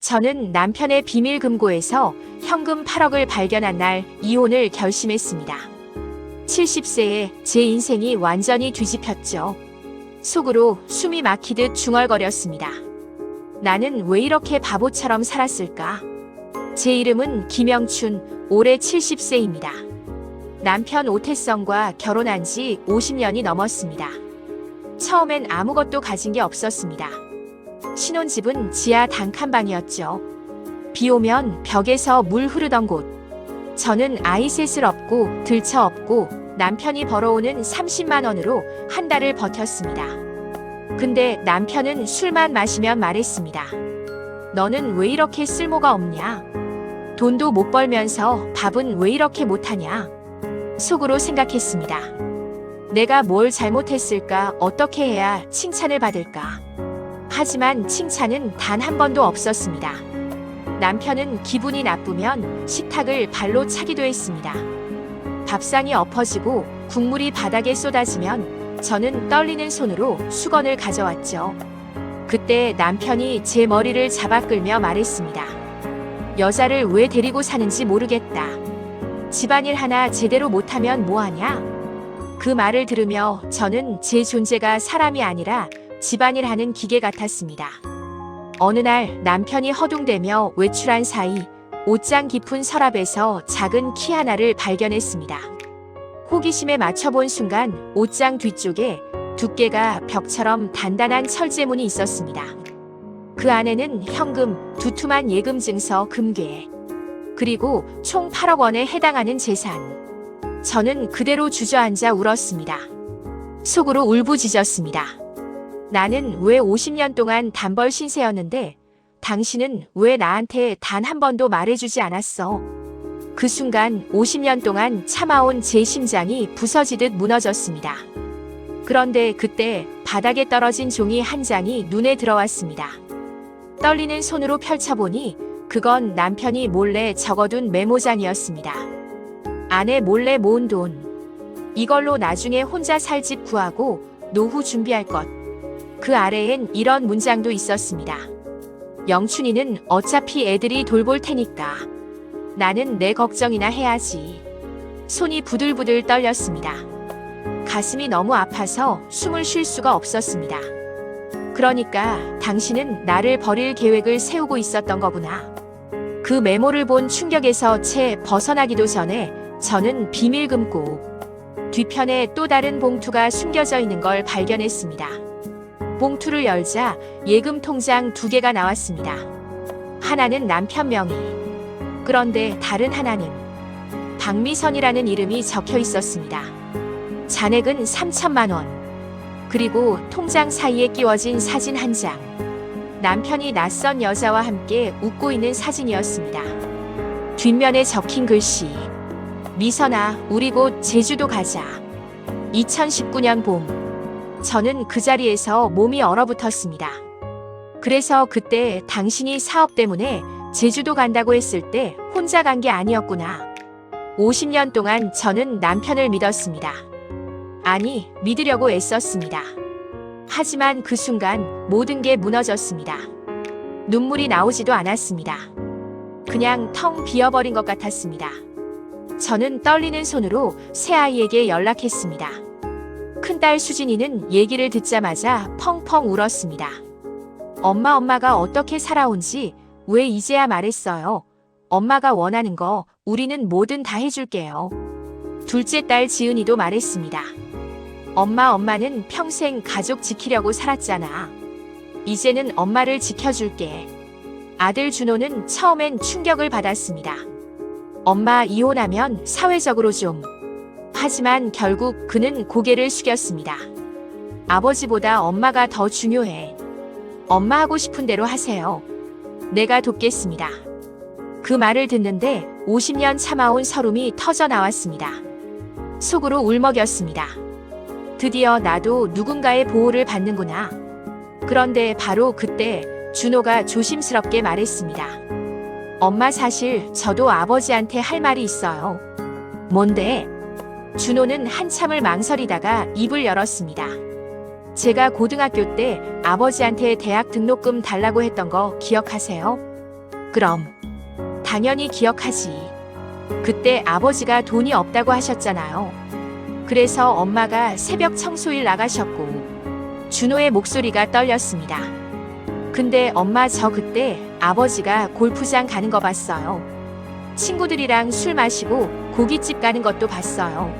저는 남편의 비밀 금고에서 현금 8억을 발견한 날 이혼을 결심했습니다. 70세에 제 인생이 완전히 뒤집혔죠. 속으로 숨이 막히듯 중얼거렸습니다. 나는 왜 이렇게 바보처럼 살았을까? 제 이름은 김영춘, 올해 70세입니다. 남편 오태성과 결혼한 지 50년이 넘었습니다. 처음엔 아무것도 가진 게 없었습니다. 신혼집은 지하 단칸방이었죠. 비 오면 벽에서 물 흐르던 곳. 저는 아이 셋을 업고 들쳐 업고 남편이 벌어오는 30만 원으로 한 달을 버텼습니다. 근데 남편은 술만 마시면 말했습니다. 너는 왜 이렇게 쓸모가 없냐? 돈도 못 벌면서 밥은 왜 이렇게 못하냐? 속으로 생각했습니다. 내가 뭘 잘못했을까? 어떻게 해야 칭찬을 받을까? 하지만 칭찬은 단 한 번도 없었습니다. 남편은 기분이 나쁘면 식탁을 발로 차기도 했습니다. 밥상이 엎어지고 국물이 바닥에 쏟아지면 저는 떨리는 손으로 수건을 가져왔죠. 그때 남편이 제 머리를 잡아 끌며 말했습니다. 여자를 왜 데리고 사는지 모르겠다. 집안일 하나 제대로 못하면 뭐하냐? 그 말을 들으며 저는 제 존재가 사람이 아니라 집안일 하는 기계 같았습니다. 어느 날 남편이 허둥대며 외출한 사이 옷장 깊은 서랍에서 작은 키 하나를 발견했습니다. 호기심에 맞춰본 순간 옷장 뒤쪽에 두께가 벽처럼 단단한 철제문이 있었습니다. 그 안에는 현금, 두툼한 예금 증서 금괴, 그리고 총 8억 원에 해당하는 재산. 저는 그대로 주저앉아 울었습니다. 속으로 울부짖었습니다. 나는 왜 50년 동안 단벌 신세였는데 당신은 왜 나한테 단 한 번도 말해주지 않았어? 그 순간 50년 동안 참아온 제 심장이 부서지듯 무너졌습니다. 그런데 그때 바닥에 떨어진 종이 한 장이 눈에 들어왔습니다. 떨리는 손으로 펼쳐보니 그건 남편이 몰래 적어둔 메모장이었습니다. 아내 몰래 모은 돈. 이걸로 나중에 혼자 살 집 구하고 노후 준비할 것. 그 아래엔 이런 문장도 있었습니다. 영춘이는 어차피 애들이 돌볼 테니까 나는 내 걱정이나 해야지. 손이 부들부들 떨렸습니다. 가슴이 너무 아파서 숨을 쉴 수가 없었습니다. 그러니까 당신은 나를 버릴 계획을 세우고 있었던 거구나. 그 메모를 본 충격에서 채 벗어나기도 전에 저는 비밀 금고 뒤편에 또 다른 봉투가 숨겨져 있는 걸 발견했습니다. 봉투를 열자 예금 통장 2개가 나왔습니다. 하나는 남편 명의. 그런데 다른 하나는 박미선이라는 이름이 적혀 있었습니다. 잔액은 3천만 원. 그리고 통장 사이에 끼워진 사진 한 장. 남편이 낯선 여자와 함께 웃고 있는 사진이었습니다. 뒷면에 적힌 글씨. 미선아, 우리 곧 제주도 가자. 2019년 봄. 저는 그 자리에서 몸이 얼어붙었습니다. 그래서 그때 당신이 사업 때문에 제주도 간다고 했을 때 혼자 간 게 아니었구나. 50년 동안 저는 남편을 믿었습니다. 아니, 믿으려고 애썼습니다. 하지만 그 순간 모든 게 무너졌습니다. 눈물이 나오지도 않았습니다. 그냥 텅 비어버린 것 같았습니다. 저는 떨리는 손으로 새아이에게 연락했습니다. 큰딸 수진이는 얘기를 듣자마자 펑펑 울었습니다. 엄마가 어떻게 살아온지 왜 이제야 말했어요. 엄마가 원하는 거 우리는 뭐든 다 해줄게요. 둘째 딸 지은이도 말했습니다. 엄마는 평생 가족 지키려고 살았잖아. 이제는 엄마를 지켜줄게. 아들 준호는 처음엔 충격을 받았습니다. 엄마 이혼하면 사회적으로 좀. 하지만 결국 그는 고개를 숙였습니다. 아버지보다 엄마가 더 중요해. 엄마 하고 싶은 대로 하세요. 내가 돕겠습니다. 그 말을 듣는데 50년 참아온 서름이 터져 나왔습니다. 속으로 울먹였습니다. 드디어 나도 누군가의 보호를 받는구나. 그런데 바로 그때 준호가 조심스럽게 말했습니다. 엄마, 사실 저도 아버지한테 할 말이 있어요. 뭔데? 준호는 한참을 망설이다가 입을 열었습니다. 제가 고등학교 때 아버지한테 대학 등록금 달라고 했던 거 기억하세요? 그럼 당연히 기억하지. 그때 아버지가 돈이 없다고 하셨잖아요. 그래서 엄마가 새벽 청소일 나가셨고 준호의 목소리가 떨렸습니다. 근데 엄마 저 그때 아버지가 골프장 가는 거 봤어요. 친구들이랑 술 마시고 고깃집 가는 것도 봤어요.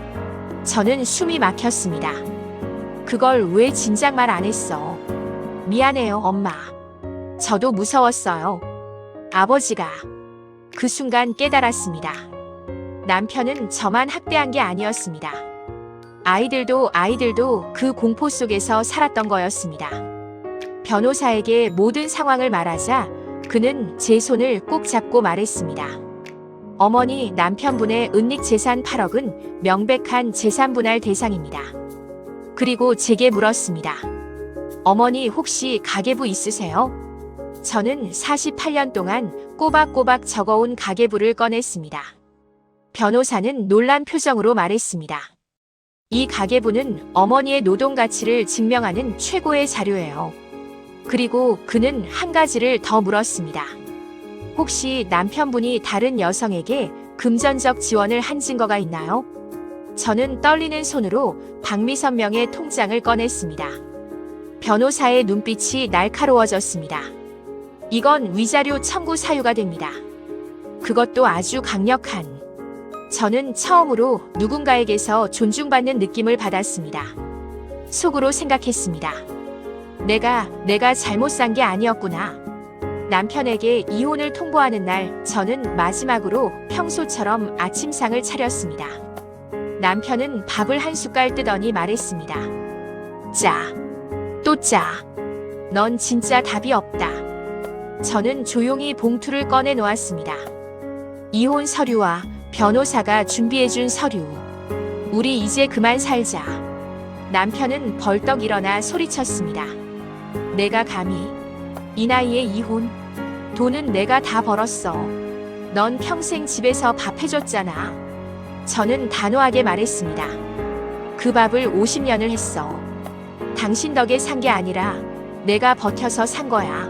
저는 숨이 막혔습니다. 그걸 왜 진작 말 안 했어? 미안해요, 엄마. 저도 무서웠어요. 아버지가. 그 순간 깨달았습니다. 남편은 저만 학대한 게 아니었습니다. 아이들도 그 공포 속에서 살았던 거였습니다. 변호사에게 모든 상황을 말하자 그는 제 손을 꼭 잡고 말했습니다. 어머니, 남편분의 은닉 재산 8억은 명백한 재산 분할 대상입니다. 그리고 제게 물었습니다. 어머니 혹시 가계부 있으세요? 저는 48년 동안 꼬박꼬박 적어온 가계부를 꺼냈습니다. 변호사는 놀란 표정으로 말했습니다. 이 가계부는 어머니의 노동 가치를 증명하는 최고의 자료예요. 그리고 그는 한 가지를 더 물었습니다. 혹시 남편분이 다른 여성에게 금전적 지원을 한 증거가 있나요? 저는 떨리는 손으로 박미선 명의 통장을 꺼냈습니다. 변호사의 눈빛이 날카로워졌습니다. 이건 위자료 청구 사유가 됩니다. 그것도 아주 강력한. 저는 처음으로 누군가에게서 존중받는 느낌을 받았습니다. 속으로 생각했습니다. 내가 잘못 산 게 아니었구나. 남편에게 이혼을 통보하는 날 저는 마지막으로 평소처럼 아침상을 차렸습니다. 남편은 밥을 한 숟갈 뜨더니 말했습니다. 짜. 또 짜. 넌 진짜 답이 없다. 저는 조용히 봉투를 꺼내 놓았습니다. 이혼 서류와 변호사가 준비해준 서류. 우리 이제 그만 살자. 남편은 벌떡 일어나 소리쳤습니다. 내가 감히 이 나이에 이혼? 돈은 내가 다 벌었어. 넌 평생 집에서 밥 해줬잖아. 저는 단호하게 말했습니다. 그 밥을 50년을 했어. 당신 덕에 산 게 아니라 내가 버텨서 산 거야.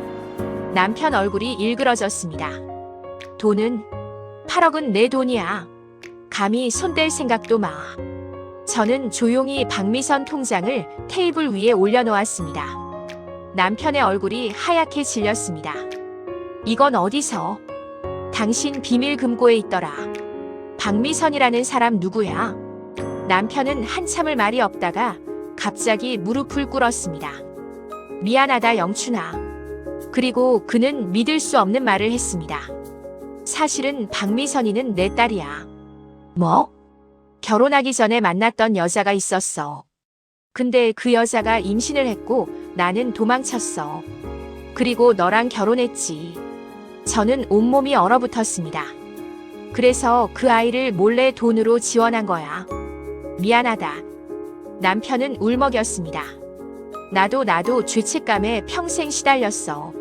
남편 얼굴이 일그러졌습니다. 돈은 8억은 내 돈이야. 감히 손댈 생각도 마. 저는 조용히 박미선 통장을 테이블 위에 올려놓았습니다. 남편의 얼굴이 하얗게 질렸습니다. 이건 어디서? 당신 비밀 금고에 있더라. 박미선이라는 사람 누구야? 남편은 한참을 말이 없다가 갑자기 무릎을 꿇었습니다. 미안하다, 영춘아. 그리고 그는 믿을 수 없는 말을 했습니다. 사실은 박미선이는 내 딸이야. 뭐? 결혼하기 전에 만났던 여자가 있었어. 근데 그 여자가 임신을 했고 나는 도망쳤어. 그리고 너랑 결혼했지. 저는 온몸이 얼어붙었습니다. 그래서 그 아이를 몰래 돈으로 지원한 거야. 미안하다. 남편은 울먹였습니다. 나도 죄책감에 평생 시달렸어.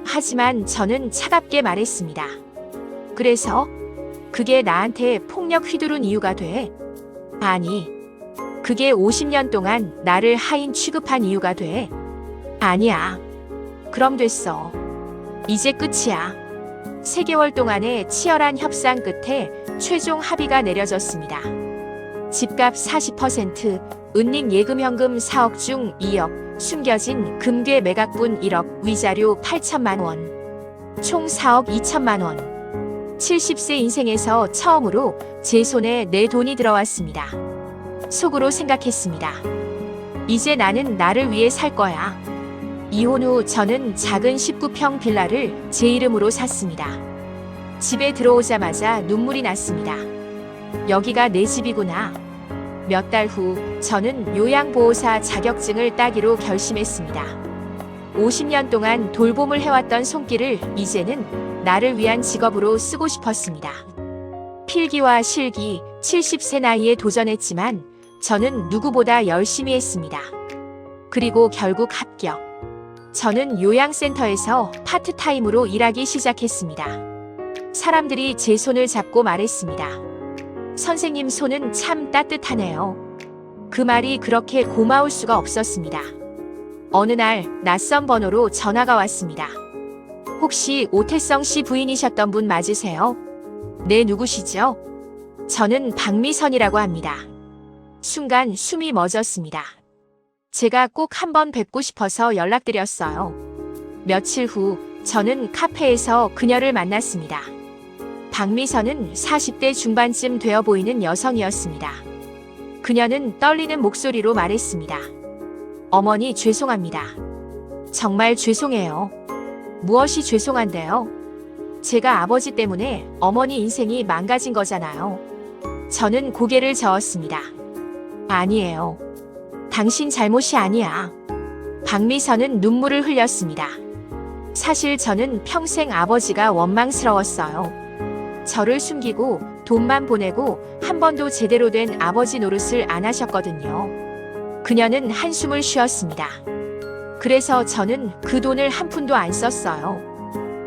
하지만 저는 차갑게 말했습니다. 그래서 그게 나한테 폭력 휘두른 이유가 돼? 아니, 그게 50년 동안 나를 하인 취급한 이유가 돼? 아니야. 그럼 됐어. 이제 끝이야. 3개월 동안의 치열한 협상 끝에 최종 합의가 내려졌습니다. 집값 40%, 은닉 예금 현금 4억 중 2억, 숨겨진 금괴 매각분 1억, 위자료 8천만 원. 총 4억 2천만 원. 70세 인생에서 처음으로 제 손에 내 돈이 들어왔습니다. 속으로 생각했습니다. 이제 나는 나를 위해 살 거야. 이혼 후 저는 작은 19평 빌라를 제 이름으로 샀습니다. 집에 들어오자마자 눈물이 났습니다. 여기가 내 집이구나. 몇 달 후 저는 요양보호사 자격증을 따기로 결심했습니다. 50년 동안 돌봄을 해왔던 손길을 이제는 나를 위한 직업으로 쓰고 싶었습니다. 필기와 실기, 70세 나이에 도전했지만 저는 누구보다 열심히 했습니다. 그리고 결국 합격. 저는 요양센터에서 파트타임으로 일하기 시작했습니다. 사람들이 제 손을 잡고 말했습니다. 선생님 손은 참 따뜻하네요. 그 말이 그렇게 고마울 수가 없었습니다. 어느 날 낯선 번호로 전화가 왔습니다. 혹시 오태성 씨 부인이셨던 분 맞으세요? 네, 누구시죠? 저는 박미선이라고 합니다. 순간 숨이 멎었습니다. 제가 꼭 한번 뵙고 싶어서 연락드렸어요. 며칠 후 저는 카페에서 그녀를 만났습니다. 박미선은 40대 중반쯤 되어 보이는 여성이었습니다. 그녀는 떨리는 목소리로 말했습니다. 어머니, 죄송합니다. 정말 죄송해요. 무엇이 죄송한데요? 제가 아버지 때문에 어머니 인생이 망가진 거잖아요. 저는 고개를 저었습니다. 아니에요. 당신 잘못이 아니야. 박미선은 눈물을 흘렸습니다. 사실 저는 평생 아버지가 원망스러웠어요. 저를 숨기고 돈만 보내고 한 번도 제대로 된 아버지 노릇을 안 하셨거든요. 그녀는 한숨을 쉬었습니다. 그래서 저는 그 돈을 한 푼도 안 썼어요.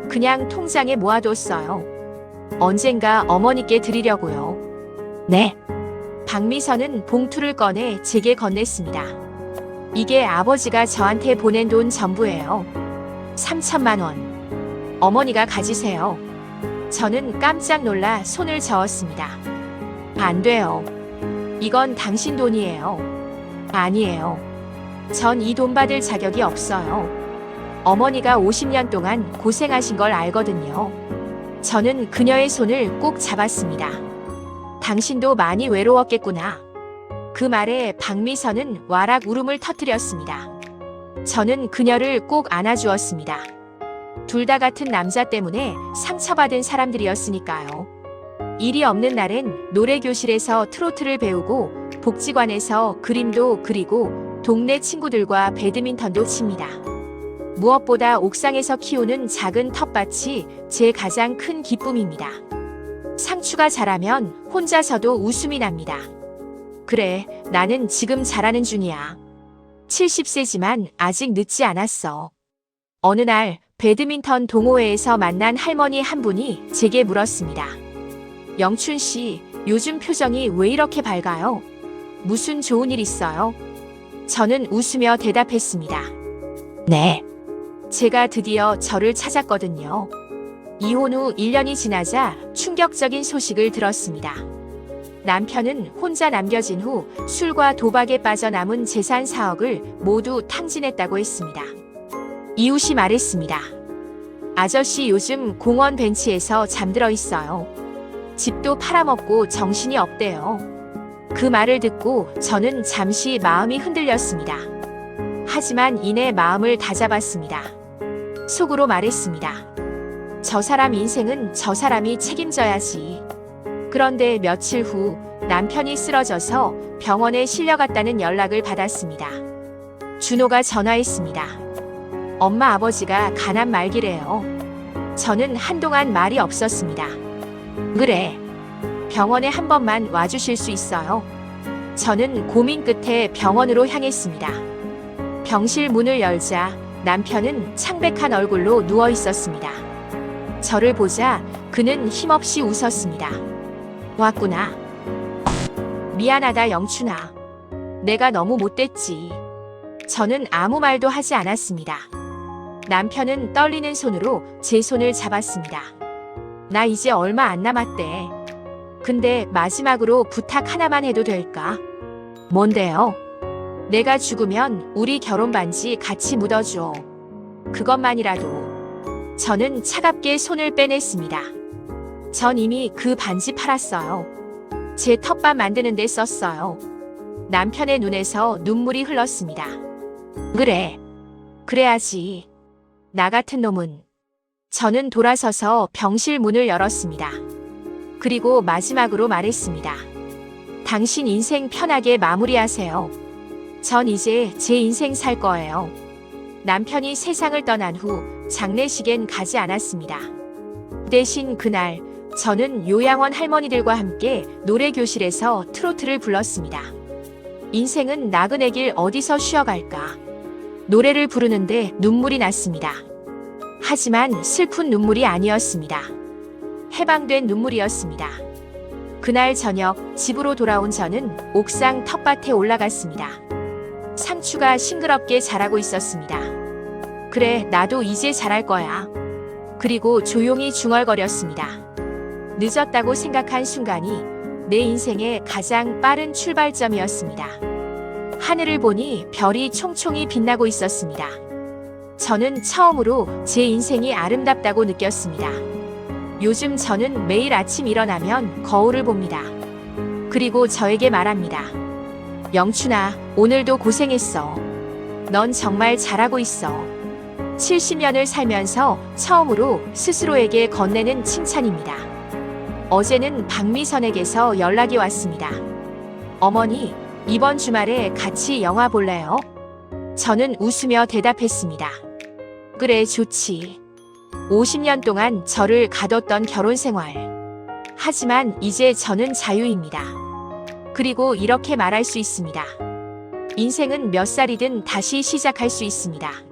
그냥 통장에 모아뒀어요. 언젠가 어머니께 드리려고요. 네. 박미선은 봉투를 꺼내 제게 건넸습니다. 이게 아버지가 저한테 보낸 돈 전부예요. 3천만 원. 어머니가 가지세요. 저는 깜짝 놀라 손을 저었습니다. 안 돼요. 이건 당신 돈이에요. 아니에요. 전 이 돈 받을 자격이 없어요. 어머니가 50년 동안 고생하신 걸 알거든요. 저는 그녀의 손을 꼭 잡았습니다. 당신도 많이 외로웠겠구나. 그 말에 박미선은 와락 울음을 터뜨렸습니다. 저는 그녀를 꼭 안아주었습니다. 둘 다 같은 남자 때문에 상처받은 사람들이었으니까요. 일이 없는 날엔 노래교실에서 트로트를 배우고 복지관에서 그림도 그리고 동네 친구들과 배드민턴도 칩니다. 무엇보다 옥상에서 키우는 작은 텃밭이 제 가장 큰 기쁨입니다. 상추가 자라면 혼자서도 웃음이 납니다. 그래, 나는 지금 자라는 중이야. 70세지만 아직 늦지 않았어. 어느 날 배드민턴 동호회에서 만난 할머니 한 분이 제게 물었습니다. 영춘 씨, 요즘 표정이 왜 이렇게 밝아요? 무슨 좋은 일 있어요? 저는 웃으며 대답했습니다. 네. 제가 드디어 저를 찾았거든요. 이혼 후 1년이 지나자 충격적인 소식을 들었습니다. 남편은 혼자 남겨진 후 술과 도박에 빠져 남은 재산 4억을 모두 탕진했다고 했습니다. 이웃이 말했습니다. 아저씨 요즘 공원 벤치에서 잠들어 있어요. 집도 팔아먹고 정신이 없대요. 그 말을 듣고 저는 잠시 마음이 흔들렸습니다. 하지만 이내 마음을 다잡았습니다. 속으로 말했습니다. 저 사람 인생은 저 사람이 책임져야지. 그런데 며칠 후 남편이 쓰러져서 병원에 실려갔다는 연락을 받았습니다. 준호가 전화했습니다. 엄마 아버지가 가난 말기래요. 저는 한동안 말이 없었습니다. 그래. 병원에 한 번만 와주실 수 있어요? 저는 고민 끝에 병원으로 향했습니다. 병실 문을 열자 남편은 창백한 얼굴로 누워 있었습니다. 저를 보자 그는 힘없이 웃었습니다. 왔구나. 미안하다 영춘아. 내가 너무 못됐지. 저는 아무 말도 하지 않았습니다. 남편은 떨리는 손으로 제 손을 잡았습니다. 나 이제 얼마 안 남았대. 근데 마지막으로 부탁 하나만 해도 될까? 뭔데요? 내가 죽으면 우리 결혼 반지 같이 묻어줘. 그것만이라도. 저는 차갑게 손을 빼냈습니다. 전 이미 그 반지 팔았어요. 제 텃밭 만드는 데 썼어요. 남편의 눈에서 눈물이 흘렀습니다. 그래. 그래야지. 나 같은 놈은. 저는 돌아서서 병실 문을 열었습니다. 그리고 마지막으로 말했습니다. 당신 인생 편하게 마무리하세요. 전 이제 제 인생 살 거예요. 남편이 세상을 떠난 후 장례식엔 가지 않았습니다. 대신 그날 저는 요양원 할머니들과 함께 노래교실에서 트로트를 불렀습니다. 인생은 나그네 길 어디서 쉬어갈까. 노래를 부르는데 눈물이 났습니다. 하지만 슬픈 눈물이 아니었습니다. 해방된 눈물이었습니다. 그날 저녁 집으로 돌아온 저는 옥상 텃밭에 올라갔습니다. 상추가 싱그럽게 자라고 있었습니다. 그래, 나도 이제 자랄 거야. 그리고 조용히 중얼거렸습니다. 늦었다고 생각한 순간이 내 인생의 가장 빠른 출발점이었습니다. 하늘을 보니 별이 총총히 빛나고 있었습니다. 저는 처음으로 제 인생이 아름답다고 느꼈습니다. 요즘 저는 매일 아침 일어나면 거울을 봅니다. 그리고 저에게 말합니다. 영춘아, 오늘도 고생했어. 넌 정말 잘하고 있어. 70년을 살면서 처음으로 스스로에게 건네는 칭찬입니다. 어제는 박미선에게서 연락이 왔습니다. 어머니, 이번 주말에 같이 영화 볼래요? 저는 웃으며 대답했습니다. 그래, 좋지. 50년 동안 저를 가뒀던 결혼 생활. 하지만 이제 저는 자유입니다. 그리고 이렇게 말할 수 있습니다. 인생은 몇 살이든 다시 시작할 수 있습니다.